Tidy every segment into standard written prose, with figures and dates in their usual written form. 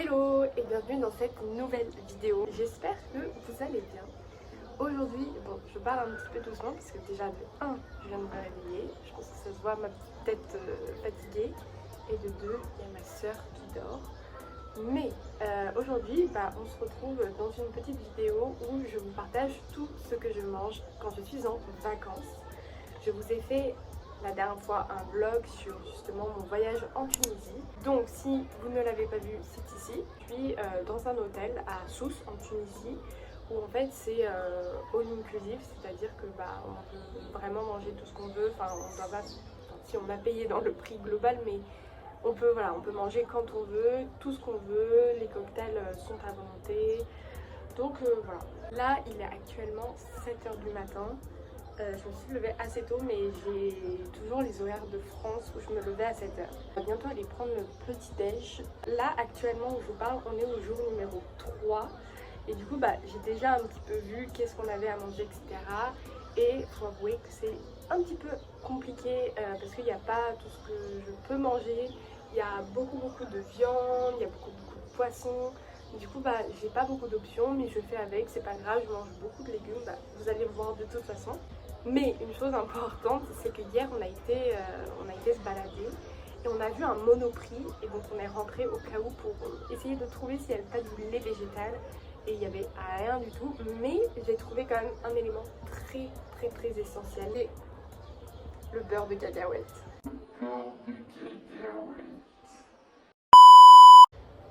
Hello et bienvenue dans cette nouvelle vidéo. J'espère que vous allez bien. Aujourd'hui, bon, je parle un petit peu doucement parce que déjà de 1, je viens de me réveiller. Je pense que ça se voit ma petite tête fatiguée. Et de 2, il y a ma soeur qui dort. Mais aujourd'hui, on se retrouve dans une petite vidéo où je vous partage tout ce que je mange quand je suis en vacances. Je vous ai fait la dernière fois un vlog sur justement mon voyage en Tunisie. Donc si vous ne l'avez pas vu, c'est ici. Je suis dans un hôtel à Sousse en Tunisie où en fait c'est all inclusive, c'est-à-dire que on peut vraiment manger tout ce qu'on veut. Enfin, on doit pas, si on a payé dans le prix global, mais on peut manger quand on veut, tout ce qu'on veut, les cocktails sont à volonté. Donc voilà. Là il est actuellement 7h du matin. Je me suis levée assez tôt, mais j'ai toujours les horaires de France où je me levais à 7h. On va bientôt aller prendre le petit déj. Là, actuellement où je vous parle, on est au jour numéro 3. Et du coup, j'ai déjà un petit peu vu qu'est-ce qu'on avait à manger, etc. Et il faut avouer que c'est un petit peu compliqué parce qu'il n'y a pas tout ce que je peux manger. Il y a beaucoup de viande, il y a beaucoup de poissons. Du coup, j'ai pas beaucoup d'options, mais je fais avec, c'est pas grave, je mange beaucoup de légumes. Vous allez le voir de toute façon. Mais une chose importante, c'est que hier on a été se balader et on a vu un Monoprix et donc on est rentré au cas où pour essayer de trouver s'il n'y avait pas du lait végétal et il n'y avait rien du tout. Mais j'ai trouvé quand même un élément très essentiel, c'est le beurre de cacahuète.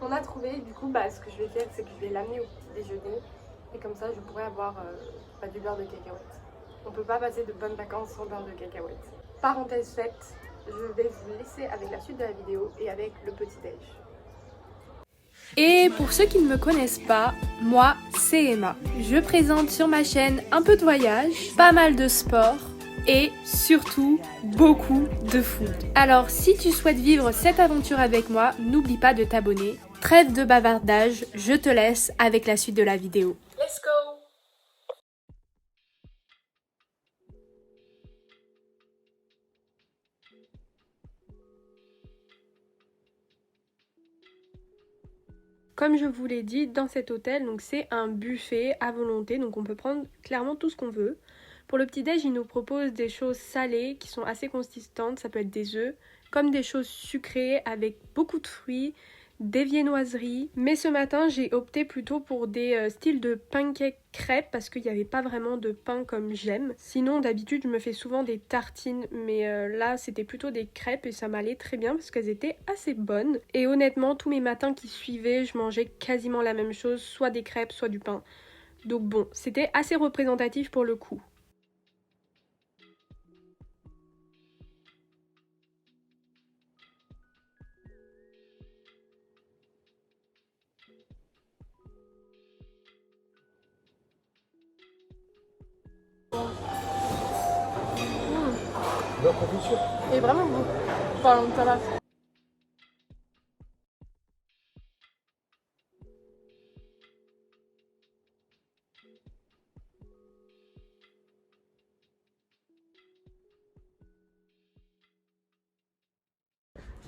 On a trouvé, du coup ce que je vais faire, c'est que je vais l'amener au petit déjeuner et comme ça je pourrais avoir du beurre de cacahuète. On peut pas passer de bonnes vacances sans beurre de cacahuète. Parenthèse faite, je vais vous laisser avec la suite de la vidéo et avec le petit déj. Et pour ceux qui ne me connaissent pas, moi c'est Emma. Je présente sur ma chaîne un peu de voyage, pas mal de sport et surtout beaucoup de food. Alors si tu souhaites vivre cette aventure avec moi, n'oublie pas de t'abonner. Trêve de bavardage, je te laisse avec la suite de la vidéo. Let's go! Comme je vous l'ai dit, dans cet hôtel, donc c'est un buffet à volonté, donc on peut prendre clairement tout ce qu'on veut. Pour le petit-déj, ils nous proposent des choses salées qui sont assez consistantes, ça peut être des œufs, comme des choses sucrées avec beaucoup de fruits, des viennoiseries. Mais ce matin, j'ai opté plutôt pour des styles de pancakes crêpes parce qu'il n'y avait pas vraiment de pain comme j'aime. Sinon, d'habitude, je me fais souvent des tartines, mais là, c'était plutôt des crêpes et ça m'allait très bien parce qu'elles étaient assez bonnes. Et honnêtement, tous mes matins qui suivaient, je mangeais quasiment la même chose, soit des crêpes, soit du pain. Donc bon, c'était assez représentatif pour le coup. Et vraiment bon. Enfin, ça va.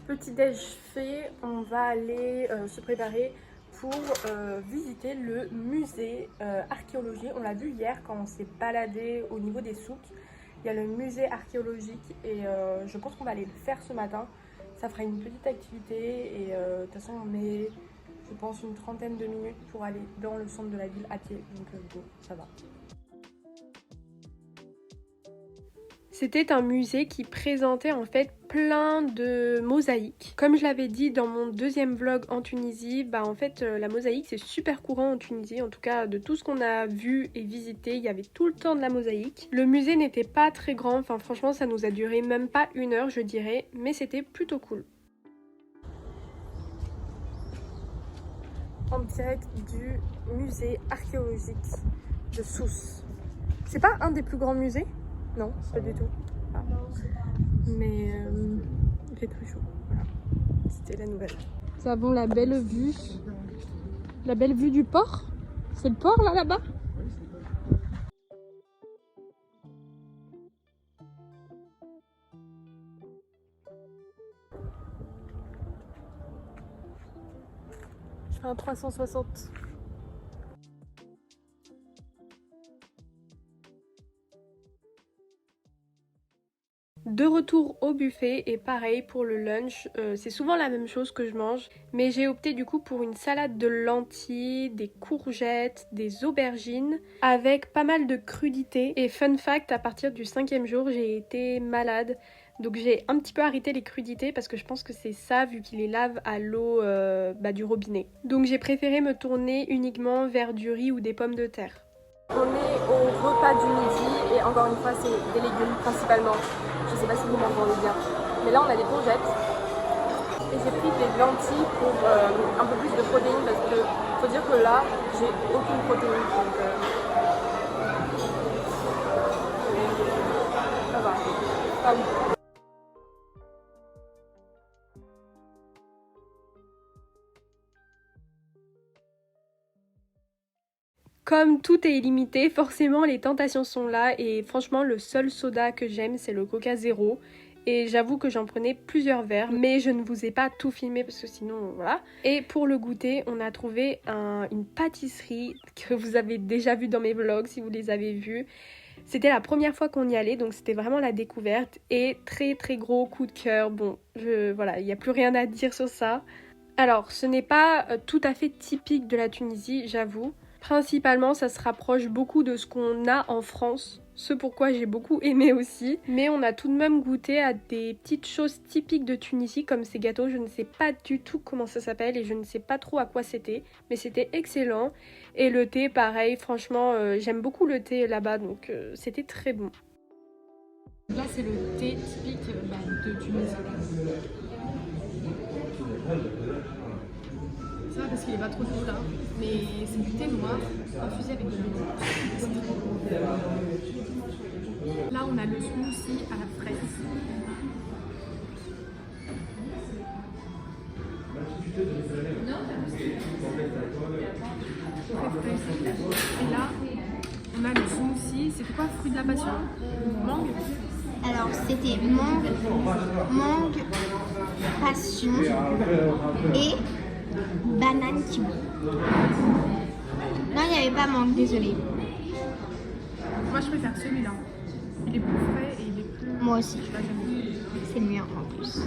Petit déj fait, on va aller se préparer pour visiter le musée archéologie. On l'a vu hier quand on s'est baladé au niveau des souks. Il y a le musée archéologique et je pense qu'on va aller le faire ce matin. Ça fera une petite activité et de toute façon on met, je pense, une trentaine de minutes pour aller dans le centre de la ville à pied. Donc bon, ça va. C'était un musée qui présentait en fait plein de mosaïques. Comme je l'avais dit dans mon deuxième vlog en Tunisie, en fait la mosaïque c'est super courant en Tunisie. En tout cas de tout ce qu'on a vu et visité, il y avait tout le temps de la mosaïque. Le musée n'était pas très grand, enfin franchement ça nous a duré même pas 1 heure je dirais, mais c'était plutôt cool. En direct du musée archéologique de Sousse. C'est pas un des plus grands musées? Non, pas du tout. Ah. Mais il fait très chaud. Voilà. C'était la nouvelle. Nous avons la belle vue. La belle vue du port. C'est le port là-bas? Je fais un 360. De retour au buffet et pareil pour le lunch, c'est souvent la même chose que je mange, mais j'ai opté du coup pour une salade de lentilles, des courgettes, des aubergines, avec pas mal de crudités. Et fun fact, à partir du 5e jour, j'ai été malade, donc j'ai un petit peu arrêté les crudités parce que je pense que c'est ça vu qu'il les lave à l'eau du robinet. Donc j'ai préféré me tourner uniquement vers du riz ou des pommes de terre. On est au repas du midi et encore une fois c'est des légumes principalement. Je sais pas si vous m'entendez bien. Mais là on a des courgettes. Et j'ai pris des lentilles pour un peu plus de protéines parce que faut dire que là j'ai aucune protéine. Donc ça va. Pas ouf. Comme tout est illimité, forcément les tentations sont là et franchement le seul soda que j'aime c'est le Coca Zéro. Et j'avoue que j'en prenais plusieurs verres, mais je ne vous ai pas tout filmé parce que sinon voilà. Et pour le goûter, on a trouvé une pâtisserie que vous avez déjà vue dans mes vlogs si vous les avez vus. C'était la première fois qu'on y allait, donc c'était vraiment la découverte et très très gros coup de cœur. Bon, voilà, il n'y a plus rien à dire sur ça. Alors, ce n'est pas tout à fait typique de la Tunisie, j'avoue. Principalement, ça se rapproche beaucoup de ce qu'on a en France, ce pourquoi j'ai beaucoup aimé aussi. Mais on a tout de même goûté à des petites choses typiques de Tunisie, comme ces gâteaux. Je ne sais pas du tout comment ça s'appelle et je ne sais pas trop à quoi c'était. Mais c'était excellent. Et le thé, pareil, franchement, j'aime beaucoup le thé là-bas, donc c'était très bon. Là, c'est le thé typique de Tunisie. C'est vrai parce qu'il est pas trop chaud là, mais c'est du thé noir infusé avec de l'eau. Là, on a le smoothie à la fraise. Et là, on a le smoothie. C'était quoi, fruit de la passion? Mangue? Alors c'était mangue, passion et banane kiwi. Non, il n'y avait pas mangue, désolée. Moi, je préfère celui-là. Il est plus frais et il est plus... Moi aussi, Je sais pas, j'aime bien. c'est le mien en plus.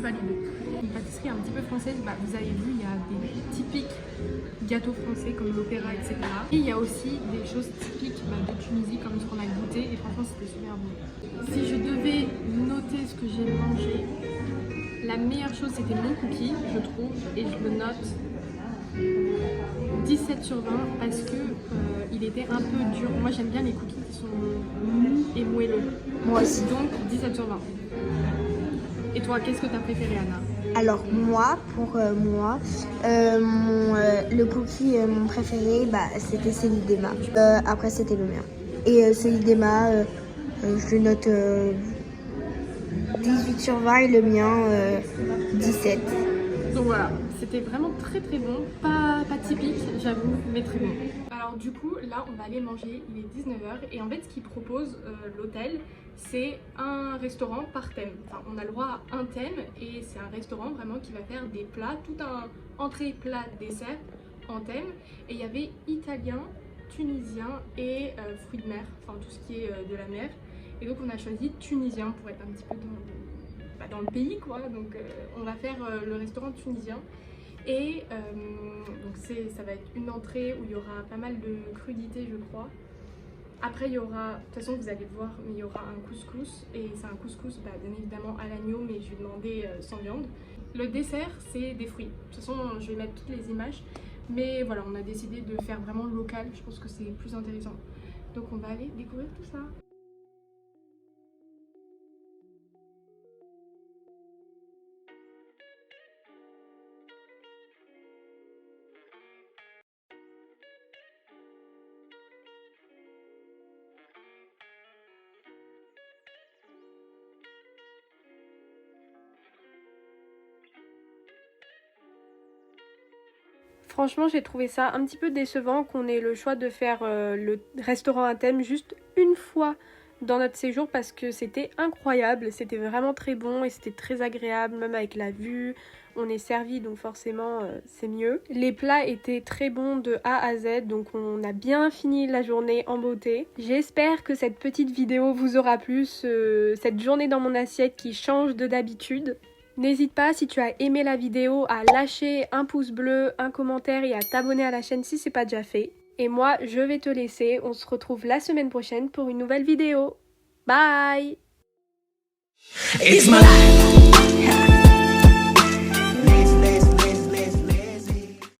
Validé. Une pâtisserie un petit peu française, vous avez vu, il y a des typiques gâteaux français comme l'opéra, etc. Et il y a aussi des choses typiques de Tunisie comme ce qu'on a goûté et franchement c'était super bon. Si je devais noter ce que j'ai mangé, la meilleure chose c'était mon cookie, je trouve, et je le note 17 sur 20 parce que il était un peu dur. Moi j'aime bien les cookies qui sont mous et moelleux. Moi aussi. Donc 17 sur 20. Et toi, qu'est-ce que tu as préféré, Anna? Alors moi, pour moi, le cookie mon préféré, c'était Céline Dema. Après c'était le mien. Et Céline Dema, je le note 18 sur 20 et le mien 17. Donc voilà, c'était vraiment très très bon, pas typique j'avoue, mais très bon. Alors du coup là on va aller manger, il est 19h et en fait ce qu'il propose l'hôtel c'est un restaurant par thème. Enfin on a le droit à un thème et c'est un restaurant vraiment qui va faire des plats, tout un entrée, plat, dessert en thème. Et il y avait italien, tunisien et fruits de mer, enfin tout ce qui est de la mer. Et donc on a choisi tunisien pour être un petit peu dans le pays quoi, donc on va faire le restaurant tunisien et donc ça va être une entrée où il y aura pas mal de crudités je crois. Après il y aura, de toute façon vous allez voir, mais il y aura un couscous et c'est un couscous bien évidemment à l'agneau mais je vais demander sans viande. Le dessert c'est des fruits, de toute façon je vais mettre toutes les images mais voilà on a décidé de faire vraiment local, je pense que c'est plus intéressant. Donc on va aller découvrir tout ça. Franchement, j'ai trouvé ça un petit peu décevant qu'on ait le choix de faire le restaurant à thème juste une fois dans notre séjour parce que c'était incroyable, c'était vraiment très bon et c'était très agréable, même avec la vue. On est servi donc forcément c'est mieux. Les plats étaient très bons de A à Z, donc on a bien fini la journée en beauté. J'espère que cette petite vidéo vous aura plu, cette journée dans mon assiette qui change de d'habitude. N'hésite pas, si tu as aimé la vidéo, à lâcher un pouce bleu, un commentaire et à t'abonner à la chaîne si c'est pas déjà fait. Et moi, je vais te laisser, on se retrouve la semaine prochaine pour une nouvelle vidéo. Bye! It's my life.